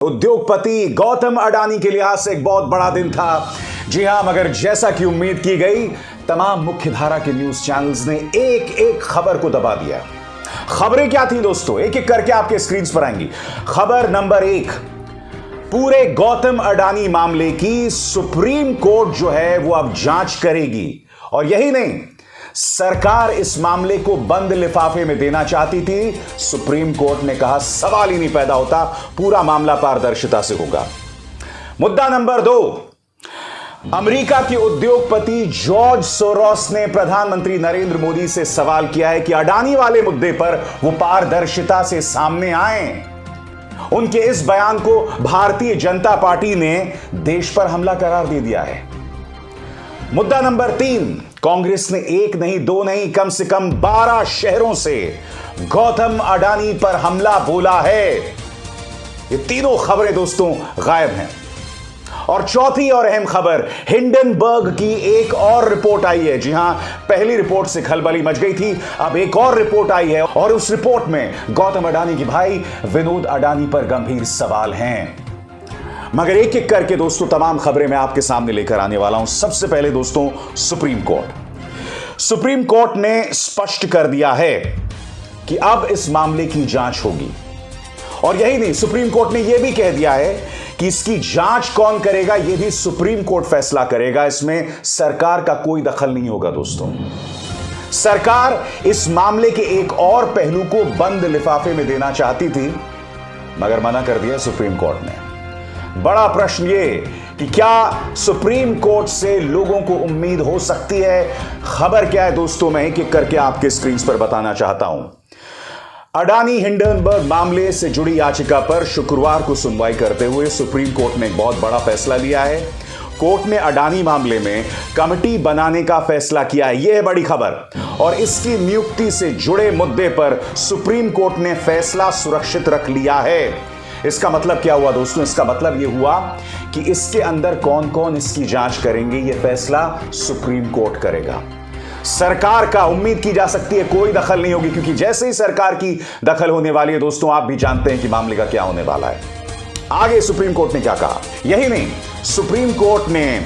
उद्योगपति गौतम अडानी के लिहाज से एक बहुत बड़ा दिन था। जी हां, मगर जैसा कि उम्मीद की गई, तमाम मुख्यधारा के न्यूज चैनल्स ने एक एक खबर को दबा दिया। खबरें क्या थी दोस्तों, एक एक करके आपके स्क्रीन पर आएंगी। खबर नंबर 1, पूरे गौतम अडानी मामले की सुप्रीम कोर्ट जो है वो अब जांच करेगी। और यही नहीं, सरकार इस मामले को बंद लिफाफे में देना चाहती थी। सुप्रीम कोर्ट ने कहा सवाल ही नहीं पैदा होता, पूरा मामला पारदर्शिता से होगा। मुद्दा नंबर 2, अमेरिका के उद्योगपति जॉर्ज सोरोस ने प्रधानमंत्री नरेंद्र मोदी से सवाल किया है कि अडानी वाले मुद्दे पर वो पारदर्शिता से सामने आए। उनके इस बयान को भारतीय जनता पार्टी ने देश पर हमला करार दे दिया है। मुद्दा नंबर 3, कांग्रेस ने 1 नहीं 2 नहीं, कम से कम 12 शहरों से गौतम अडानी पर हमला बोला है। ये तीनों खबरें दोस्तों गायब हैं। और चौथी और अहम खबर, हिंडनबर्ग की एक और रिपोर्ट आई है। जी हां, पहली रिपोर्ट से खलबली मच गई थी, अब एक और रिपोर्ट आई है और उस रिपोर्ट में गौतम अडानी के भाई विनोद अडानी पर गंभीर सवाल हैं। मगर एक एक करके दोस्तों तमाम खबरें मैं आपके सामने लेकर आने वाला हूं। सबसे पहले दोस्तों, सुप्रीम कोर्ट ने स्पष्ट कर दिया है कि अब इस मामले की जांच होगी। और यही नहीं, सुप्रीम कोर्ट ने यह भी कह दिया है कि इसकी जांच कौन करेगा यह भी सुप्रीम कोर्ट फैसला करेगा। इसमें सरकार का कोई दखल नहीं होगा दोस्तों। सरकार इस मामले के एक और पहलू को बंद लिफाफे में देना चाहती थी, मगर मना कर दिया सुप्रीम कोर्ट ने। बड़ा प्रश्न ये कि क्या सुप्रीम कोर्ट से लोगों को उम्मीद हो सकती है? खबर क्या है दोस्तों, मैं एक एक करके आपके स्क्रीन पर बताना चाहता हूं। अडानी हिंडनबर्ग मामले से जुड़ी याचिका पर शुक्रवार को सुनवाई करते हुए सुप्रीम कोर्ट ने एक बहुत बड़ा फैसला लिया है। कोर्ट ने अडानी मामले में कमेटी बनाने का फैसला किया है, यह है बड़ी खबर। और इसकी नियुक्ति से जुड़े मुद्दे पर सुप्रीम कोर्ट ने फैसला सुरक्षित रख लिया है। इसका मतलब क्या हुआ दोस्तों? इसका मतलब यह हुआ कि इसके अंदर कौन कौन इसकी जांच करेंगे, यह फैसला सुप्रीम कोर्ट करेगा। सरकार का उम्मीद की जा सकती है कोई दखल नहीं होगी, क्योंकि जैसे ही सरकार की दखल होने वाली है दोस्तों, आप भी जानते हैं कि मामले का क्या होने वाला है। आगे सुप्रीम कोर्ट ने क्या कहा? यही नहीं, सुप्रीम कोर्ट ने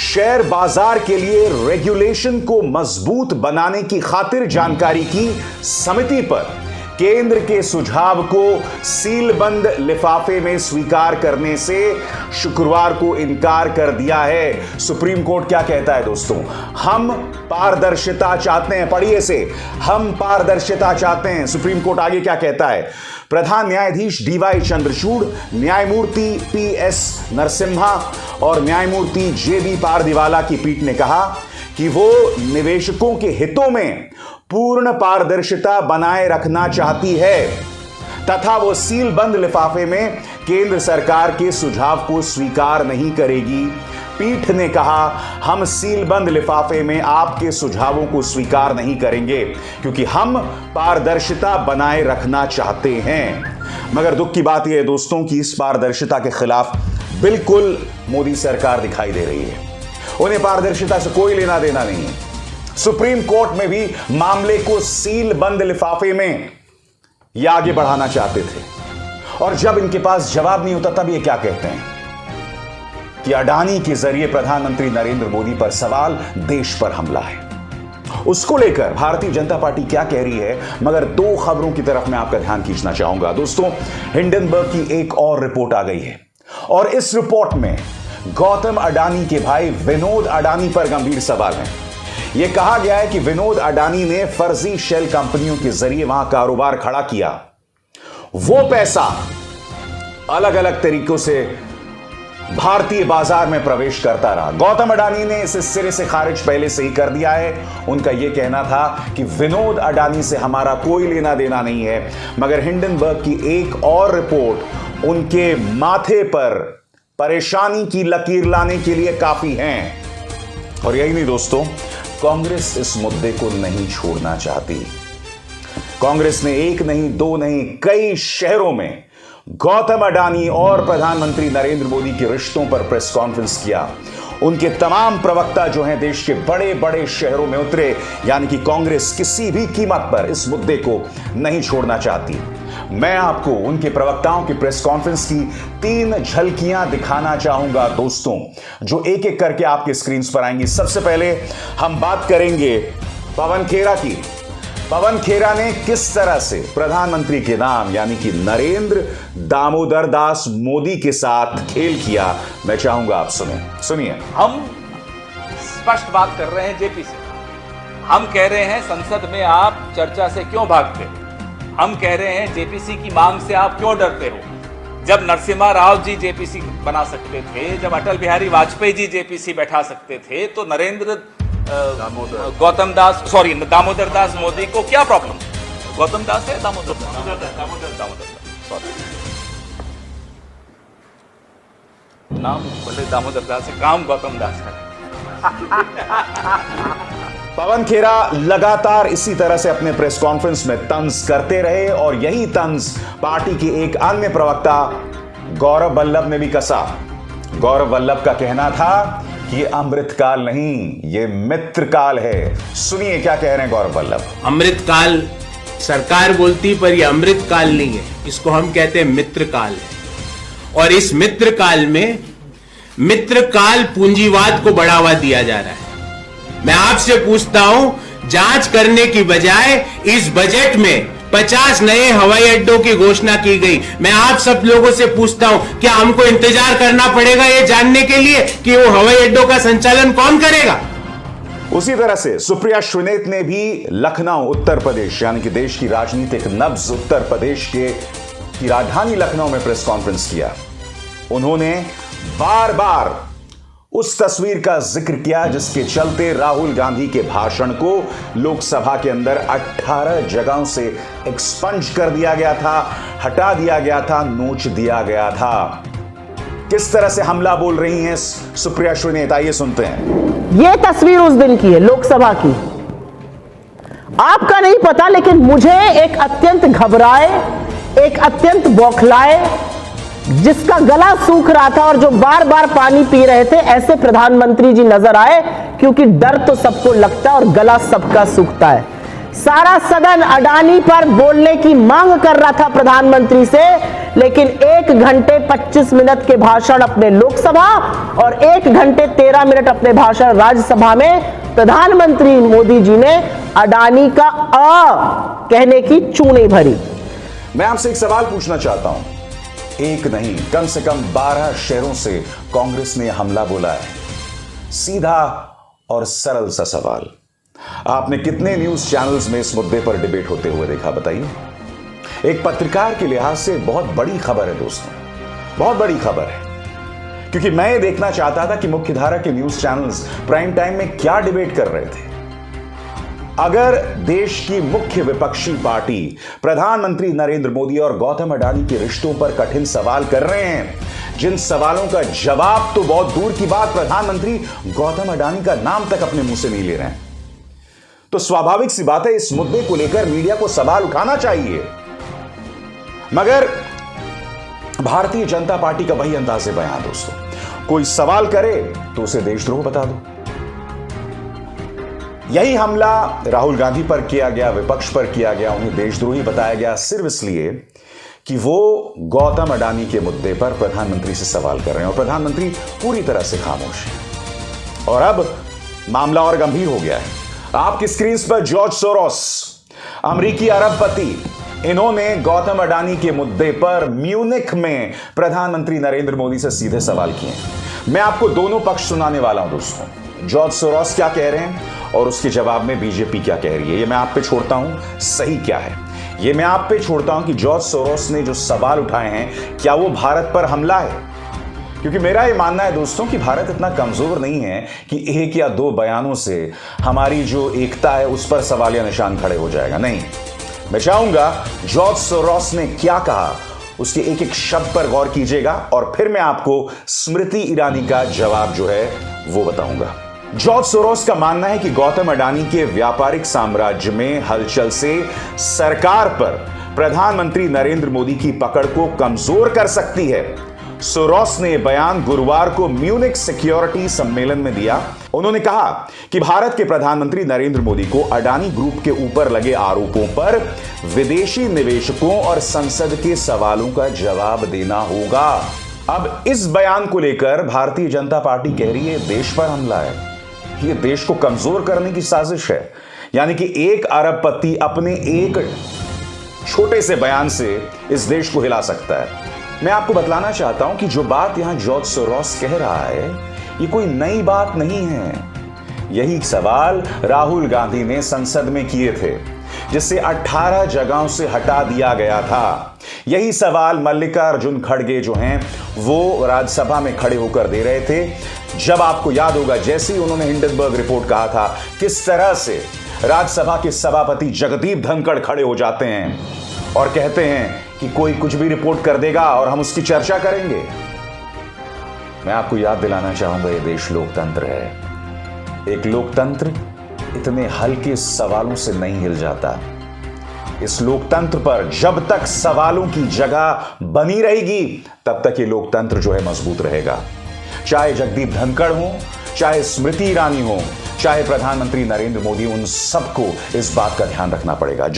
शेयर बाजार के लिए रेगुलेशन को मजबूत बनाने की खातिर जानकारी की समिति पर केंद्र के सुझाव को सीलबंद लिफाफे में स्वीकार करने से शुक्रवार को इनकार कर दिया है। सुप्रीम कोर्ट क्या कहता है दोस्तों? हम पारदर्शिता चाहते हैं। पढ़िए से, हम पारदर्शिता चाहते हैं। सुप्रीम कोर्ट आगे क्या कहता है? प्रधान न्यायाधीश डीवाई चंद्रचूड़, न्यायमूर्ति पीएस नरसिम्हा और न्यायमूर्ति जेबी पारदीवाला की पीठ ने कहा कि वो निवेशकों के हितों में पूर्ण पारदर्शिता बनाए रखना चाहती है तथा वो सीलबंद लिफाफे में केंद्र सरकार के सुझाव को स्वीकार नहीं करेगी। पीठ ने कहा, हम सीलबंद लिफाफे में आपके सुझावों को स्वीकार नहीं करेंगे क्योंकि हम पारदर्शिता बनाए रखना चाहते हैं। मगर दुख की बात यह है दोस्तों कि इस पारदर्शिता के खिलाफ बिल्कुल मोदी सरकार दिखाई दे रही है। उन्हें पारदर्शिता से कोई लेना देना नहीं है। सुप्रीम कोर्ट में भी मामले को सील बंद लिफाफे में ये आगे बढ़ाना चाहते थे, और जब इनके पास जवाब नहीं होता तब ये क्या कहते हैं कि अडानी के जरिए प्रधानमंत्री नरेंद्र मोदी पर सवाल, देश पर हमला है। उसको लेकर भारतीय जनता पार्टी क्या कह रही है, मगर 2 खबरों की तरफ मैं आपका ध्यान खींचना चाहूंगा दोस्तों। हिंडनबर्ग की एक और रिपोर्ट आ गई है और इस रिपोर्ट में गौतम अडानी के भाई विनोद अडानी पर गंभीर सवाल हैं। यह कहा गया है कि विनोद अडानी ने फर्जी शेल कंपनियों के जरिए वहां कारोबार खड़ा किया। वो पैसा अलग अलग तरीकों से भारतीय बाजार में प्रवेश करता रहा। गौतम अडानी ने इसे सिरे से खारिज पहले से ही कर दिया है। उनका यह कहना था कि विनोद अडानी से हमारा कोई लेना देना नहीं है, मगर हिंडनबर्ग की एक और रिपोर्ट उनके माथे पर परेशानी की लकीर लाने के लिए काफी हैं। और यही नहीं दोस्तों, कांग्रेस इस मुद्दे को नहीं छोड़ना चाहती। कांग्रेस ने 1 नहीं 2 नहीं, कई शहरों में गौतम अडानी और प्रधानमंत्री नरेंद्र मोदी के रिश्तों पर प्रेस कॉन्फ्रेंस किया। उनके तमाम प्रवक्ता जो हैं देश के बड़े बड़े शहरों में उतरे, यानी कि कांग्रेस किसी भी कीमत पर इस मुद्दे को नहीं छोड़ना चाहती। मैं आपको उनके प्रवक्ताओं की प्रेस कॉन्फ्रेंस की 3 झलकियां दिखाना चाहूंगा दोस्तों, जो एक एक करके आपके स्क्रीन पर आएंगी। सबसे पहले हम बात करेंगे पवन खेरा की। पवन खेरा ने किस तरह से प्रधानमंत्री के नाम यानी कि नरेंद्र दामोदर दास मोदी के साथ खेल किया, मैं चाहूंगा आप सुनिए। हम स्पष्ट बात कर रहे हैं जेपी से। हम कह रहे हैं संसद में आप चर्चा से क्यों भागते हो। हम कह रहे हैं जेपीसी की मांग से आप क्यों डरते हो। जब नरसिम्हा राव जी जेपीसी बना सकते थे, जब अटल बिहारी वाजपेयी जी जेपीसी बैठा सकते थे, तो नरेंद्र दामोदर दास मोदी को क्या प्रॉब्लम। गौतम दास है दामोदर सॉरी, नाम भले दामोदर दास है, काम गौतम दास है। पवन खेरा लगातार इसी तरह से अपने प्रेस कॉन्फ्रेंस में तंज करते रहे और यही तंज पार्टी के एक अन्य प्रवक्ता गौरव वल्लभ ने भी कसा। गौरव वल्लभ का कहना था कि ये अमृतकाल नहीं, ये मित्रकाल है। सुनिए क्या कह रहे हैं गौरव वल्लभ। अमृतकाल सरकार बोलती, पर ये अमृतकाल नहीं है, इसको हम कहते हैं मित्रकाल है। और इस मित्रकाल में मित्रकाल पूंजीवाद को बढ़ावा दिया जा रहा है। मैं आपसे पूछता हूं, जांच करने की बजाय इस बजट में 50 नए हवाई अड्डों की घोषणा की गई। मैं आप सब लोगों से पूछता हूं, क्या हमको इंतजार करना पड़ेगा ये जानने के लिए कि वो हवाई अड्डों का संचालन कौन करेगा। उसी तरह से सुप्रिया श्रीनेत ने भी लखनऊ उत्तर प्रदेश यानी कि देश की राजनीतिक नब्ज उत्तर प्रदेश की राजधानी लखनऊ में प्रेस कॉन्फ्रेंस किया। उन्होंने बार बार उस तस्वीर का जिक्र किया जिसके चलते राहुल गांधी के भाषण को लोकसभा के अंदर 18 जगहों से एक्सपंज कर दिया गया था, हटा दिया गया था, नोच दिया गया था। किस तरह से हमला बोल रही हैं सुप्रिया श्रीनेत, आइए सुनते हैं। यह तस्वीर उस दिन की है लोकसभा की, आपका नहीं पता, लेकिन मुझे एक अत्यंत घबराए, एक अत्यंत बौखलाए, जिसका गला सूख रहा था और जो बार बार पानी पी रहे थे, ऐसे प्रधानमंत्री जी नजर आए। क्योंकि डर तो सबको लगता है और गला सबका सूखता है। सारा सदन अडानी पर बोलने की मांग कर रहा था प्रधानमंत्री से, लेकिन 1 घंटे 25 मिनट के भाषण अपने लोकसभा और 1 घंटे 13 मिनट अपने भाषण राज्यसभा में प्रधानमंत्री मोदी जी ने अडानी का कहने की चूं नहीं भरी। मैं आपसे एक सवाल पूछना चाहता हूं। एक नहीं, कम से कम 12 शहरों से कांग्रेस ने हमला बोला है। सीधा और सरल सा सवाल, आपने कितने न्यूज चैनल्स में इस मुद्दे पर डिबेट होते हुए देखा, बताइए। एक पत्रकार के लिहाज से बहुत बड़ी खबर है दोस्तों, बहुत बड़ी खबर है। क्योंकि मैं ये देखना चाहता था कि मुख्यधारा के न्यूज चैनल्स प्राइम टाइम में क्या डिबेट कर रहे थे। अगर देश की मुख्य विपक्षी पार्टी प्रधानमंत्री नरेंद्र मोदी और गौतम अडानी के रिश्तों पर कठिन सवाल कर रहे हैं, जिन सवालों का जवाब तो बहुत दूर की बात प्रधानमंत्री गौतम अडानी का नाम तक अपने मुंह से नहीं ले रहे हैं, तो स्वाभाविक सी बात है इस मुद्दे को लेकर मीडिया को सवाल उठाना चाहिए। मगर भारतीय जनता पार्टी का वही अंदाज़े बयान दोस्तों, कोई सवाल करे तो उसे देशद्रोह बता दो। यही हमला राहुल गांधी पर किया गया, विपक्ष पर किया गया, उन्हें देशद्रोही बताया गया सिर्फ इसलिए कि वो गौतम अडानी के मुद्दे पर प्रधानमंत्री से सवाल कर रहे हैं और प्रधानमंत्री पूरी तरह से खामोश है। और अब मामला और गंभीर हो गया है। आपकी स्क्रीन पर जॉर्ज सोरोस, अमेरिकी अरबपति, इन्होंने गौतम अडानी के मुद्दे पर म्यूनिख में प्रधानमंत्री नरेंद्र मोदी से सीधे सवाल किए। मैं आपको दोनों पक्ष सुनाने वाला हूं दोस्तों। जॉर्ज सोरोस क्या कह रहे हैं और उसके जवाब में बीजेपी क्या कह रही है, ये मैं आप पे छोड़ता हूं। सही क्या है ये मैं आप पे छोड़ता हूं कि जॉर्ज सोरोस ने जो सवाल उठाए हैं, क्या वो भारत पर हमला है? क्योंकि मेरा ये मानना है दोस्तों कि भारत इतना कमजोर नहीं है कि 1 या 2 बयानों से हमारी जो एकता है उस पर सवालिया निशान खड़े हो जाएगा। नहीं, मैं चाहूंगा जॉर्ज सोरोस ने क्या कहा उसके एक एक शब्द पर गौर कीजिएगा और फिर मैं आपको स्मृति ईरानी का जवाब जो है वो बताऊंगा। जॉर्ज सोरोस का मानना है कि गौतम अडानी के व्यापारिक साम्राज्य में हलचल से सरकार पर प्रधानमंत्री नरेंद्र मोदी की पकड़ को कमजोर कर सकती है सोरोस ने बयान गुरुवार को म्यूनिक सिक्योरिटी सम्मेलन में दिया। उन्होंने कहा कि भारत के प्रधानमंत्री नरेंद्र मोदी को अडानी ग्रुप के ऊपर लगे आरोपों पर विदेशी निवेशकों और संसद के सवालों का जवाब देना होगा। अब इस बयान को लेकर भारतीय जनता पार्टी कह रही है देश पर हमला है, ये देश को कमजोर करने की साजिश है। यानी कि एक अरबपति अपने एक छोटे से बयान से इस देश को हिला सकता है। मैं आपको बतलाना चाहता हूं कि जो बात यहां जॉर्ज सोरोस कह रहा है ये कोई नई बात नहीं है। यही सवाल राहुल गांधी ने संसद में किए थे, जिसे 18 जगहों से हटा दिया गया था। यही सवाल मल्लिकार्जुन खड़गे जो हैं वो राज्यसभा में खड़े होकर दे रहे थे। जब आपको याद होगा, जैसे ही उन्होंने हिंडनबर्ग रिपोर्ट कहा था, किस तरह से राज्यसभा के सभापति जगदीप धनखड़ खड़े हो जाते हैं और कहते हैं कि कोई कुछ भी रिपोर्ट कर देगा और हम उसकी चर्चा करेंगे। मैं आपको याद दिलाना चाहूंगा, ये देश लोकतंत्र है। एक लोकतंत्र इतने हल्के सवालों से नहीं हिल जाता। इस लोकतंत्र पर जब तक सवालों की जगह बनी रहेगी तब तक ये लोकतंत्र जो है मजबूत रहेगा। चाहे जगदीप धनखड़ हो, चाहे स्मृति ईरानी हो, चाहे प्रधानमंत्री नरेंद्र मोदी, उन सबको इस बात का ध्यान रखना पड़ेगा।